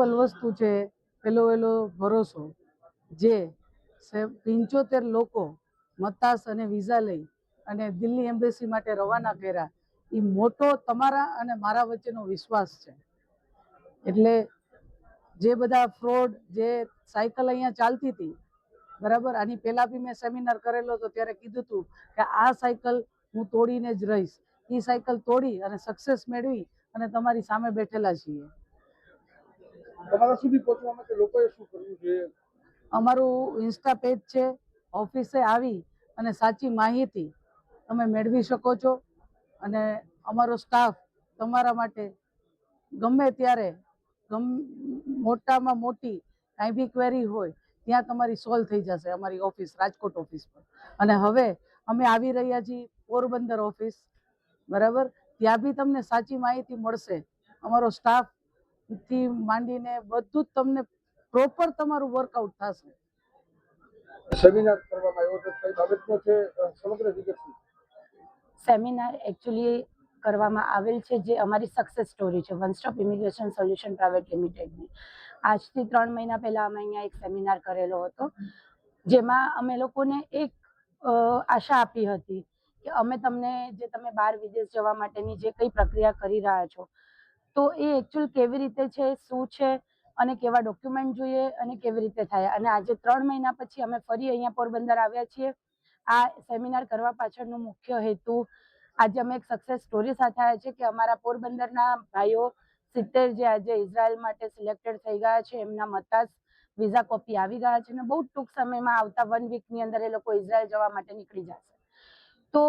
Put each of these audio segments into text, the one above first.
Simple વસ્તુ છે, પેલો ભરોસો જે 75 લોકો મતાસ અને વિઝા લઈ અને દિલ્હી એમ્બેસી માટે રવાના કર્યા, એ મોટો તમારા અને મારા વચ્ચેનો વિશ્વાસ છે. એટલે જે બધા ફ્રોડ, જે સાયકલ અહીંયા ચાલતી હતી બરાબર, આની પહેલા બી મેં સેમિનાર કરેલો હતો, ત્યારે કીધું હતું કે આ સાયકલ હું તોડીને જ રહીશ. એ સાયકલ તોડી અને સક્સેસ મેળવી અને તમારી સામે બેઠેલા છીએ. તમારા સુધી પહોંચવા માટે લોકોએ શું કરવું જોઈએ? અમારું ઇન્સ્ટા પેજ છે, ઓફિસે આવી અને સાચી માહિતી તમે મેળવી શકો છો અને અમારો સ્ટાફ તમારા માટે ગમે ત્યારે મોટામાં મોટી કાંઈ બી ક્વેરી હોય ત્યાં તમારી સોલ્વ થઈ જશે અમારી ઓફિસ, રાજકોટ ઓફિસ પર. અને હવે અમે આવી રહ્યા છીએ પોરબંદર ઓફિસ, બરાબર, ત્યાં બી તમને સાચી માહિતી મળશે. અમારો સ્ટાફ થી માંડીને બધું જ તમને પ્રોપર તમારું વર્કઆઉટ થશે. સેમિનાર કરવામાં આવ્યો તો કઈ બાબતનો છે સમગ્ર વિગત? સેમિનાર એકચ્યુઅલી કરવામાં આવેલ છે જે અમારી સક્સેસ સ્ટોરી છે, one stop immigration solution private લિમિટેડની. આજથી 3 મહિના પહેલા અમે અહીંયા એક સેમિનાર કરેલો હતો, જેમાં અમે લોકોને એક આશા આપી હતી કે અમે તમને જે તમે બહાર વિદેશ જવા માટેની જે કંઈ પ્રક્રિયા કરી રહ્યા છો, તો એ એકચ્યુઅલ કેવી રીતે છે, શું છે અને કેવા ડોક્યુમેન્ટ જોઈએ અને કેવી રીતે થાય. અને આજે 3 મહિના પછી અમે ફરી અહીંયા પોરબંદર આવ્યા છીએ. આ સેમિનાર કરવા પાછળનો મુખ્ય હેતુ, આજે અમે એક સક્સેસ સ્ટોરી સાથે આવ્યા છે કે અમારા પોરબંદરના ભાઈઓ 70 જે આજે ઇઝરાયલ માટે સિલેક્ટેડ થઈ ગયા છે, એમના મતાસ વિઝા કોપી આવી ગયા છે અને બહુ ટૂંક સમયમાં આવતા 1 વીકની અંદર એ લોકો ઇઝરાયલ જવા માટે નીકળી જશે. તો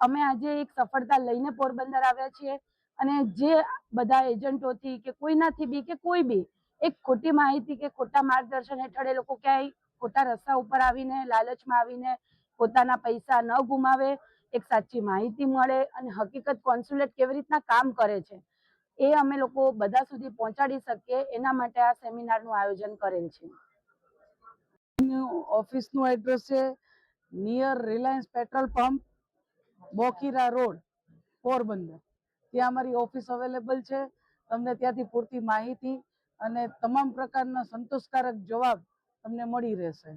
અમે આજે એક સફળતા લઈને પોરબંદર આવ્યા છીએ અને જે બધા એજન્ટોથી કે કોઈનાથી બી કે કોઈ બી એક ખોટી માહિતી કે ખોટા માર્ગદર્શન હેઠળ એ લોકો ક્યાંય ખોટા રસ્તા ઉપર આવીને લાલચમાં આવીને પોતાના પૈસા ન ગુમાવે, એક સાચી માહિતી મળે અને હકીકત કોન્સ્યુલેટ કેવી રીતના કામ કરે છે એ અમે લોકો બધા સુધી પહોંચાડી શકીએ, એના માટે આ સેમિનારનું આયોજન કરેલ છે. ઓફિસનું એડ્રેસ છે near Reliance petrol pump, Bokhira road, Porbandar. ત્યાં અમારી ઓફિસ અવેલેબલ છે. તમને ત્યાંથી પૂરતી માહિતી અને તમામ પ્રકારના સંતોષકારક જવાબ તમને મળી રહેશે.